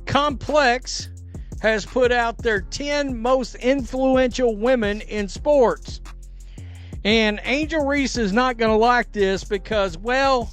Complex has put out their 10 most influential women in sports. And Angel Reese is not going to like this because, well,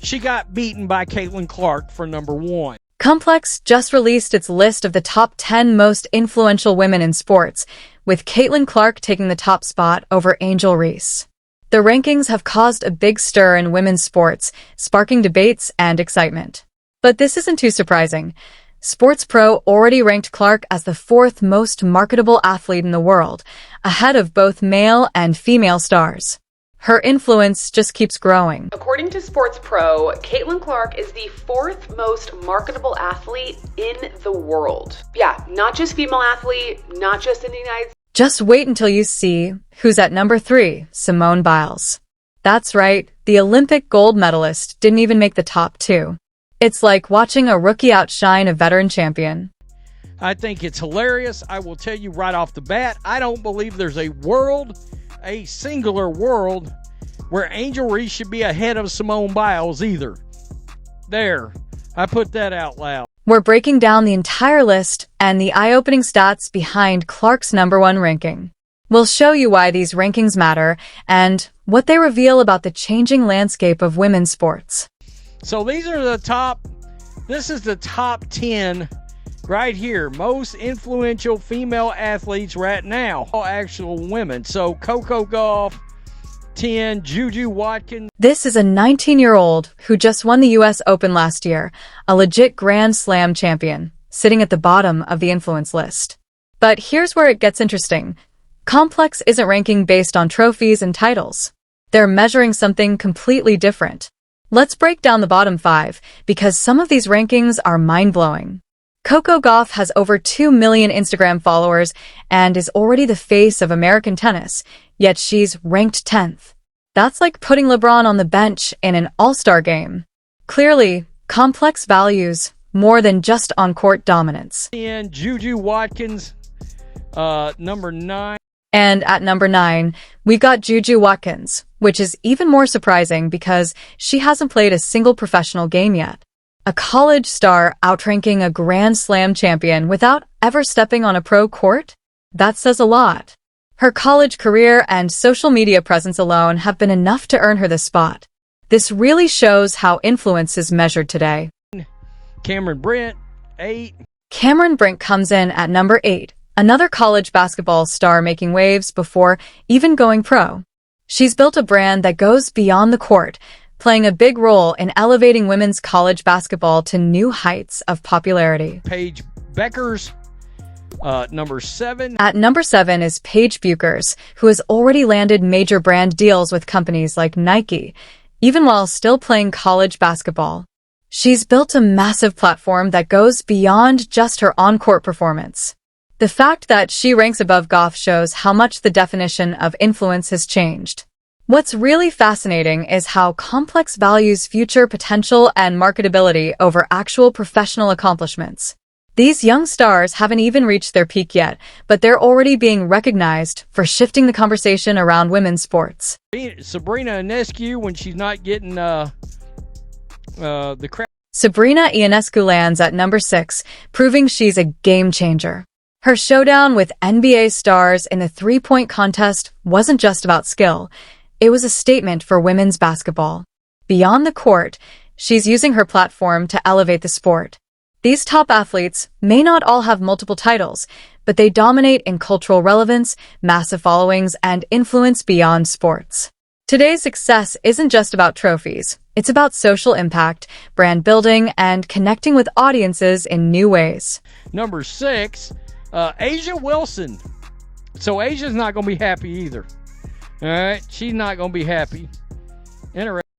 she got beaten by Caitlin Clark for number 1. Complex just released its list of the top 10 most influential women in sports, with Caitlin Clark taking the top spot over Angel Reese. The rankings have caused a big stir in women's sports, sparking debates and excitement. But this isn't too surprising. Sports Pro already ranked Clark as the 4th most marketable athlete in the world, ahead of both male and female stars. Her influence just keeps growing. According to Sports Pro, Caitlin Clark is the 4th most marketable athlete in the world. Yeah, not just female athlete, not just in the United States. Just wait until you see who's at number 3, Simone Biles. That's right, the Olympic gold medalist didn't even make the top 2. It's like watching a rookie outshine a veteran champion. I think it's hilarious. I will tell you right off the bat, I don't believe there's a singular world where Angel Reese should be ahead of Simone Biles either. There, I put that out loud. We're breaking down the entire list and the eye-opening stats behind Clark's number 1 ranking. We'll show you why these rankings matter and what they reveal about the changing landscape of women's sports. So this is the top 10 right here, most influential female athletes right now, all actual women. So Coco Gauff, 10, Juju Watkins. This is a 19-year-old who just won the US Open last year, a legit Grand Slam champion, sitting at the bottom of the influence list. But here's where it gets interesting. Complex isn't ranking based on trophies and titles. They're measuring something completely different. Let's break down the bottom 5, because some of these rankings are mind-blowing. Coco Gauff has over 2 million Instagram followers and is already the face of American tennis, yet she's ranked 10th. That's like putting LeBron on the bench in an all-star game. Clearly, Complex values more than just on-court dominance. And Juju Watkins, number 9. And at number 9, we've got Juju Watkins, which is even more surprising because she hasn't played a single professional game yet. A college star outranking a Grand Slam champion without ever stepping on a pro court? That says a lot. Her college career and social media presence alone have been enough to earn her this spot. This really shows how influence is measured today. Cameron Brink, 8. Cameron Brink comes in at number 8, another college basketball star making waves before even going pro. She's built a brand that goes beyond the court, playing a big role in elevating women's college basketball to new heights of popularity. Paige Bueckers, number 7. At number 7 is Paige Bueckers, who has already landed major brand deals with companies like Nike, even while still playing college basketball. She's built a massive platform that goes beyond just her on-court performance. The fact that she ranks above Gauff shows how much the definition of influence has changed. What's really fascinating is how Complex values future potential and marketability over actual professional accomplishments. These young stars haven't even reached their peak yet, but they're already being recognized for shifting the conversation around women's sports. Sabrina Ionescu, when she's not getting the crowd. Sabrina Ionescu lands at number 6, proving she's a game changer. Her showdown with NBA stars in the three-point contest wasn't just about skill. It was a statement for women's basketball. Beyond the court, she's using her platform to elevate the sport. These top athletes may not all have multiple titles, but they dominate in cultural relevance, massive followings, and influence beyond sports. Today's success isn't just about trophies. It's about social impact, brand building, and connecting with audiences in new ways. Number 6, A'ja Wilson. So Asia's not going to be happy either. All right, she's not going to be happy.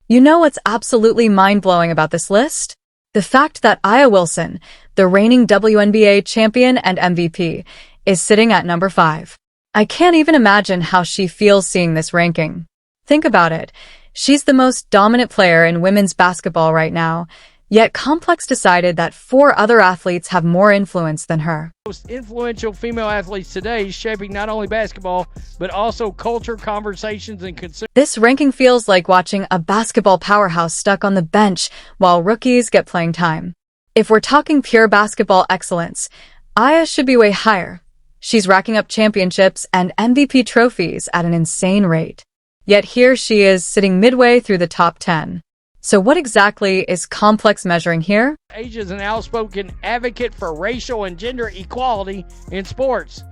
You know what's absolutely mind-blowing about this list? The fact that A'ja Wilson, the reigning WNBA champion and MVP, is sitting at number 5. I can't even imagine how she feels seeing this ranking. Think about it. She's the most dominant player in women's basketball right now, yet Complex decided that 4 other athletes have more influence than her. Most influential female athletes today, shaping not only basketball, but also culture, conversations, and consumer. This ranking feels like watching a basketball powerhouse stuck on the bench while rookies get playing time. If we're talking pure basketball excellence, Aya should be way higher. She's racking up championships and MVP trophies at an insane rate. Yet here she is sitting midway through the top 10. So what exactly is complex measuring here? Asia is an outspoken advocate for racial and gender equality in sports,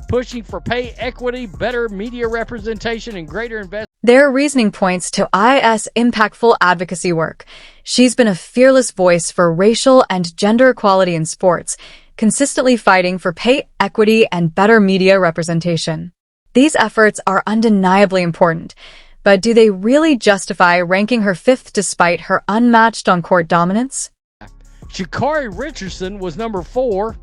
pushing for pay equity, better media representation, and greater investment. Their reasoning points to IS' impactful advocacy work. She's been a fearless voice for racial and gender equality in sports, consistently fighting for pay equity and better media representation. These efforts are undeniably important, but do they really justify ranking her fifth despite her unmatched on-court dominance? Sha'Carri Richardson was number 4.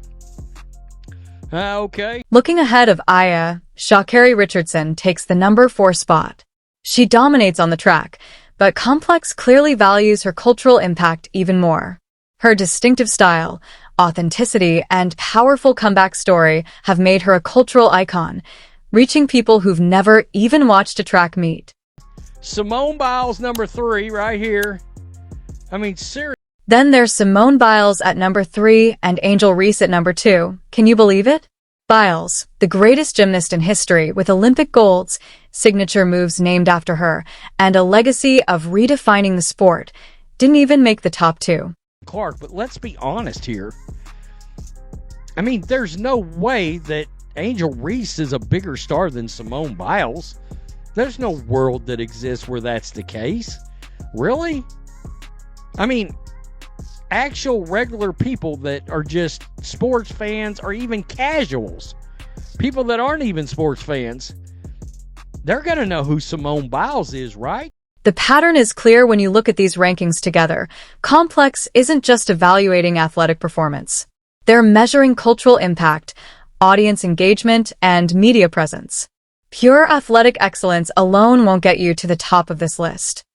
Okay. Looking ahead of Aya, Sha'Carri Richardson takes the number 4 spot. She dominates on the track, but Complex clearly values her cultural impact even more. Her distinctive style, authenticity, and powerful comeback story have made her a cultural icon, reaching people who've never even watched a track meet. Simone Biles, number 3, right here. I mean, seriously. Then there's Simone Biles at number 3 and Angel Reese at number 2. Can you believe it? Biles, the greatest gymnast in history with Olympic golds, signature moves named after her, and a legacy of redefining the sport, didn't even make the top 2. Clark, but let's be honest here. I mean, there's no way that Angel Reese is a bigger star than Simone Biles. There's no world that exists where that's the case. Really? I mean, actual regular people that are just sports fans or even casuals, people that aren't even sports fans, they're going to know who Simone Biles is, right? The pattern is clear when you look at these rankings together. Complex isn't just evaluating athletic performance. They're measuring cultural impact, audience engagement, and media presence. Pure athletic excellence alone won't get you to the top of this list.